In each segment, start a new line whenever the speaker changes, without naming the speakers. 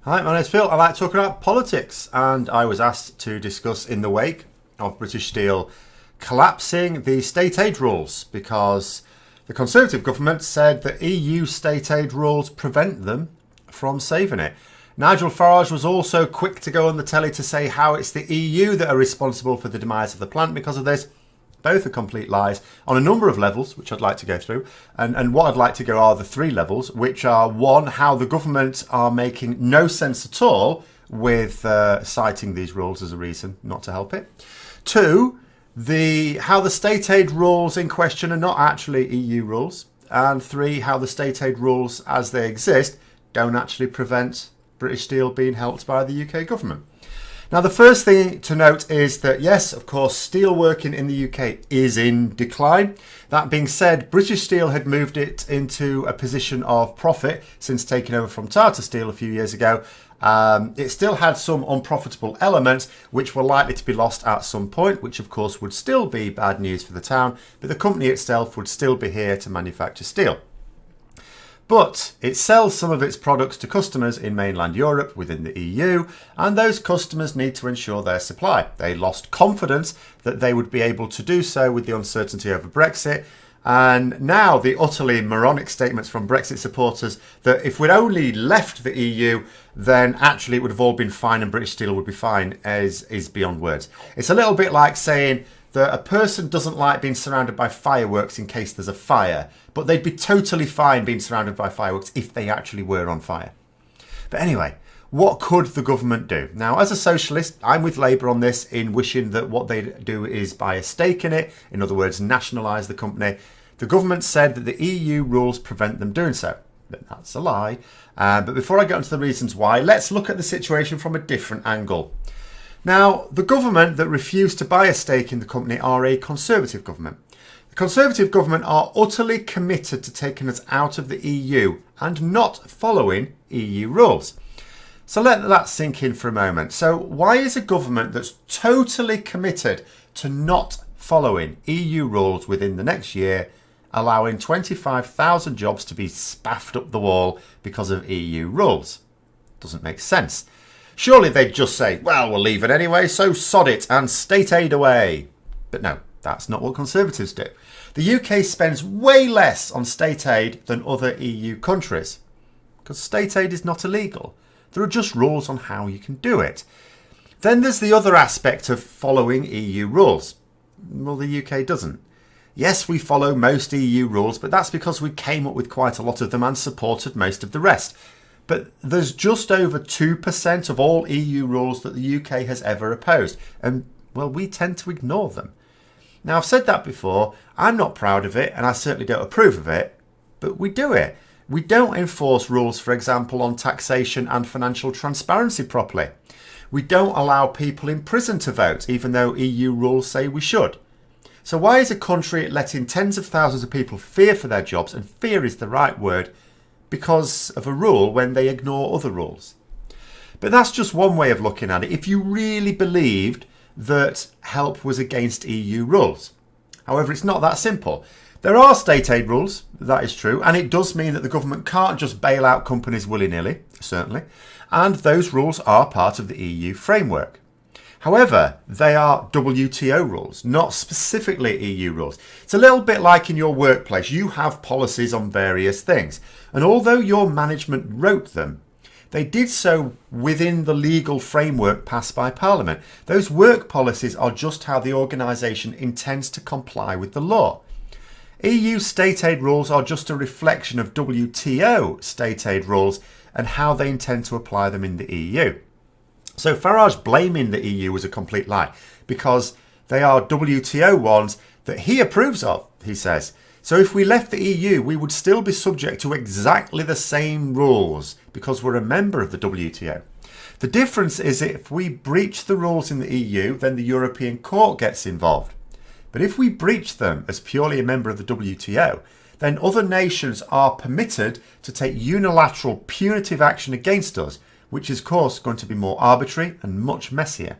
Hi, my name's Phil. I like talking about politics, and I was asked to discuss in the wake of British Steel collapsing the state aid rules because the Conservative government said that EU state aid rules prevent them from saving it. Nigel Farage was also quick to go on the telly to say how it's the EU that are responsible for the demise of the plant because of this. Both are complete lies on a number of levels, which I'd like to go through. And what I'd like to go are the three levels, which are one, how the government are making no sense at all with citing these rules as a reason not to help it. Two, how the state aid rules in question are not actually EU rules. And three, how the state aid rules as they exist don't actually prevent British Steel being helped by the UK government. Now, the first thing to note is that, yes, of course, steelworking in the UK is in decline. That being said, British Steel had moved it into a position of profit since taking over from Tata Steel a few years ago. It still had some unprofitable elements which were likely to be lost at some point, which of course would still be bad news for the town, but the company itself would still be here to manufacture steel. But it sells some of its products to customers in mainland Europe within the EU, and those customers need to ensure their supply. They lost confidence that they would be able to do so with the uncertainty over Brexit, and now the utterly moronic statements from Brexit supporters that if we'd only left the EU, then actually it would have all been fine and British Steel would be fine is beyond words. It's a little bit like saying that a person doesn't like being surrounded by fireworks in case there's a fire, but they'd be totally fine being surrounded by fireworks if they actually were on fire. But anyway, what could the government do? Now, as a socialist, I'm with Labour on this in wishing that what they do is buy a stake in it, in other words, nationalise the company. The government said that the EU rules prevent them doing so. But that's a lie. But before I get into the reasons why, let's look at the situation from a different angle. Now, the government that refused to buy a stake in the company are a Conservative government. The Conservative government are utterly committed to taking us out of the EU and not following EU rules. So let that sink in for a moment. So why is a government that's totally committed to not following EU rules within the next year allowing 25,000 jobs to be spaffed up the wall because of EU rules? Doesn't make sense. Surely they'd just say, well, we'll leave it anyway, so sod it and state aid away. But no, that's not what Conservatives do. The UK spends way less on state aid than other EU countries because state aid is not illegal. There are just rules on how you can do it. Then there's the other aspect of following EU rules. Well, the UK doesn't. Yes, we follow most EU rules, but that's because we came up with quite a lot of them and supported most of the rest. But there's just over 2% of all EU rules that the UK has ever opposed. And, well, we tend to ignore them. Now, I've said that before. I'm not proud of it, and I certainly don't approve of it. But we do it. We don't enforce rules, for example, on taxation and financial transparency properly. We don't allow people in prison to vote, even though EU rules say we should. So why is a country letting tens of thousands of people fear for their jobs, and fear is the right word, because of a rule when they ignore other rules? But that's just one way of looking at it. If you really believed that help was against EU rules. However, it's not that simple. There are state aid rules, that is true, and it does mean that the government can't just bail out companies willy-nilly, certainly, and those rules are part of the EU framework. However, they are WTO rules, not specifically EU rules. It's a little bit like in your workplace. You have policies on various things, and although your management wrote them, they did so within the legal framework passed by Parliament. Those work policies are just how the organisation intends to comply with the law. EU state aid rules are just a reflection of WTO state aid rules and how they intend to apply them in the EU. So Farage blaming the EU was a complete lie because they are WTO ones that he approves of, he says. So if we left the EU, we would still be subject to exactly the same rules because we're a member of the WTO. The difference is if we breach the rules in the EU, then the European Court gets involved. But if we breach them as purely a member of the WTO, then other nations are permitted to take unilateral punitive action against us, which is of course going to be more arbitrary and much messier.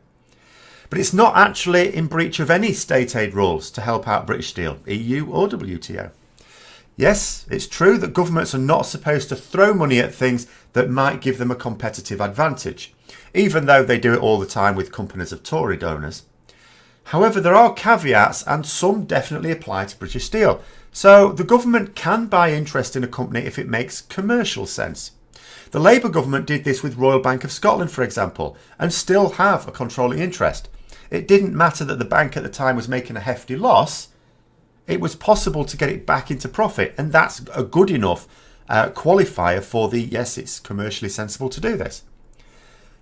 But it's not actually in breach of any state aid rules to help out British Steel, EU or WTO. Yes, it's true that governments are not supposed to throw money at things that might give them a competitive advantage, even though they do it all the time with companies of Tory donors. However, there are caveats, and some definitely apply to British Steel. So the government can buy interest in a company if it makes commercial sense. The Labour government did this with Royal Bank of Scotland, for example, and still have a controlling interest. It didn't matter that the bank at the time was making a hefty loss. It was possible to get it back into profit, and that's a good enough qualifier for the yes, it's commercially sensible to do this.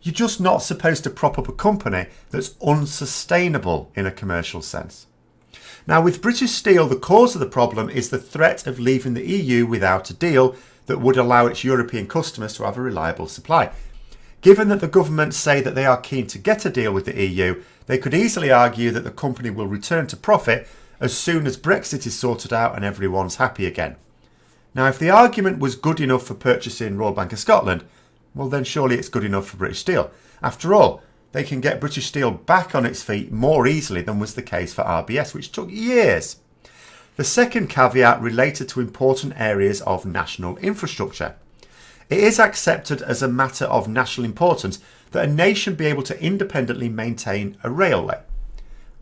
You're just not supposed to prop up a company that's unsustainable in a commercial sense. Now, with British Steel, the cause of the problem is the threat of leaving the EU without a deal that would allow its European customers to have a reliable supply. Given that the governments say that they are keen to get a deal with the EU, they could easily argue that the company will return to profit as soon as Brexit is sorted out and everyone's happy again. Now, if the argument was good enough for purchasing Royal Bank of Scotland, well then surely it's good enough for British Steel. After all, they can get British Steel back on its feet more easily than was the case for RBS, which took years. The second caveat related to important areas of national infrastructure. It is accepted as a matter of national importance that a nation be able to independently maintain a railway.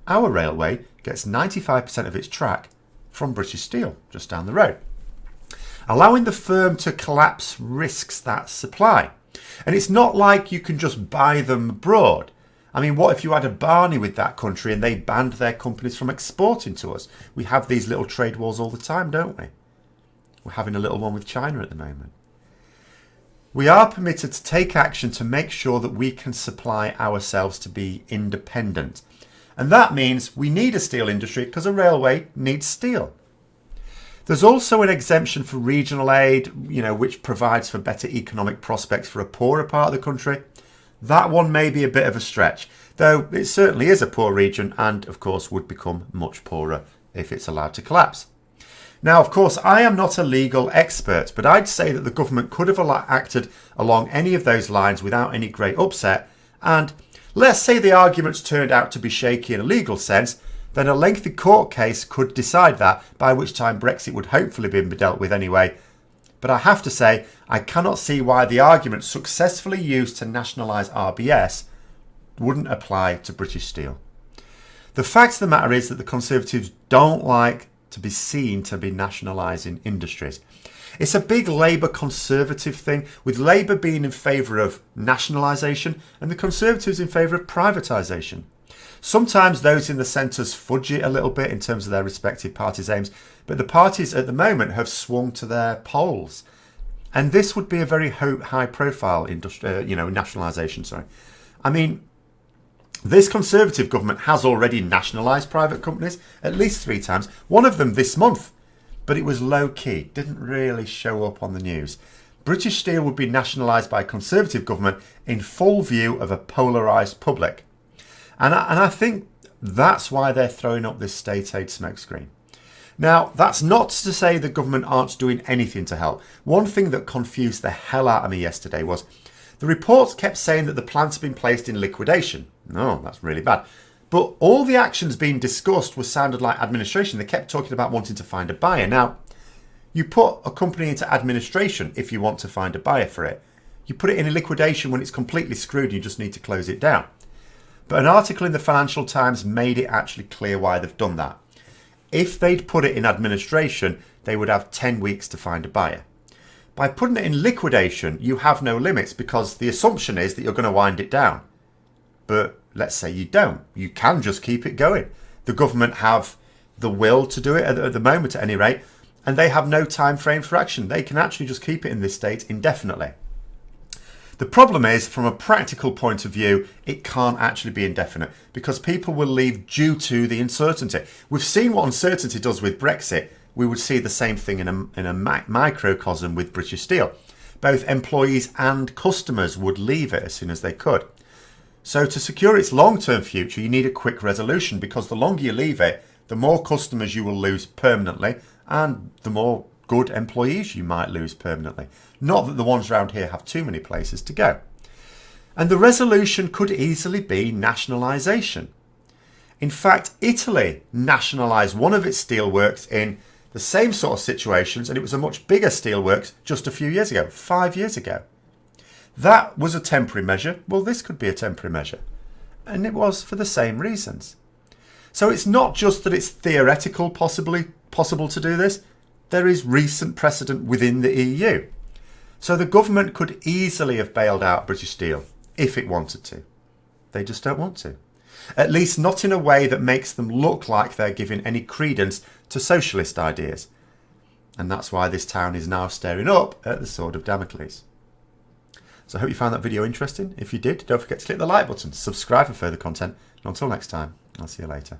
Our railway gets 95% of its track from British Steel, just down the road. Allowing the firm to collapse risks that supply. And it's not like you can just buy them abroad. I mean, what if you had a Barney with that country and they banned their companies from exporting to us? We have these little trade wars all the time, don't we? We're having a little one with China at the moment. We are permitted to take action to make sure that we can supply ourselves to be independent. And that means we need a steel industry because a railway needs steel. There's also an exemption for regional aid, which provides for better economic prospects for a poorer part of the country. That one may be a bit of a stretch, though it certainly is a poor region and, of course, would become much poorer if it's allowed to collapse. Now, of course, I am not a legal expert, but I'd say that the government could have acted along any of those lines without any great upset. And let's say the arguments turned out to be shaky in a legal sense, then a lengthy court case could decide that, by which time Brexit would hopefully be dealt with anyway. But I have to say, I cannot see why the argument successfully used to nationalise RBS wouldn't apply to British Steel. The fact of the matter is that the Conservatives don't like to be seen to be nationalising industries. It's a big Labour Conservative thing, with Labour being in favour of nationalisation and the Conservatives in favour of privatisation. Sometimes those in the centres fudge it a little bit in terms of their respective parties' aims, but the parties at the moment have swung to their poles. And this would be a very high-profile nationalisation. I mean, this Conservative government has already nationalised private companies at least 3 times, one of them this month. But it was low-key, didn't really show up on the news. British Steel would be nationalised by a Conservative government in full view of a polarised public. And I think that's why they're throwing up this state aid smokescreen. Now, that's not to say the government aren't doing anything to help. One thing that confused the hell out of me yesterday was the reports kept saying that the plant had been placed in liquidation. No, that's really bad. But all the actions being discussed sounded like administration. They kept talking about wanting to find a buyer. Now, you put a company into administration if you want to find a buyer for it. You put it in liquidation when it's completely screwed and you just need to close it down. But an article in the Financial Times made it actually clear why they've done that. If they'd put it in administration, they would have 10 weeks to find a buyer. By putting it in liquidation, you have no limits because the assumption is that you're going to wind it down. But let's say you don't. You can just keep it going. The government have the will to do it at the moment at any rate, and they have no time frame for action. They can actually just keep it in this state indefinitely. The problem is, from a practical point of view, it can't actually be indefinite because people will leave due to the uncertainty. We've seen what uncertainty does with Brexit. We would see the same thing in a microcosm with British Steel. Both employees and customers would leave it as soon as they could. So to secure its long-term future, you need a quick resolution because the longer you leave it, the more customers you will lose permanently and the more good employees you might lose permanently. Not that the ones around here have too many places to go. And the resolution could easily be nationalisation. In fact, Italy nationalised one of its steelworks in the same sort of situations, and it was a much bigger steelworks just a few years ago, 5 years ago. That was a temporary measure. Well, this could be a temporary measure. And it was for the same reasons. So it's not just that it's theoretical possible to do this. There is recent precedent within the EU. So the government could easily have bailed out British Steel if it wanted to. They just don't want to. At least not in a way that makes them look like they're giving any credence to socialist ideas. And that's why this town is now staring up at the sword of Damocles. So I hope you found that video interesting. If you did, don't forget to click the like button, subscribe for further content, and until next time, I'll see you later.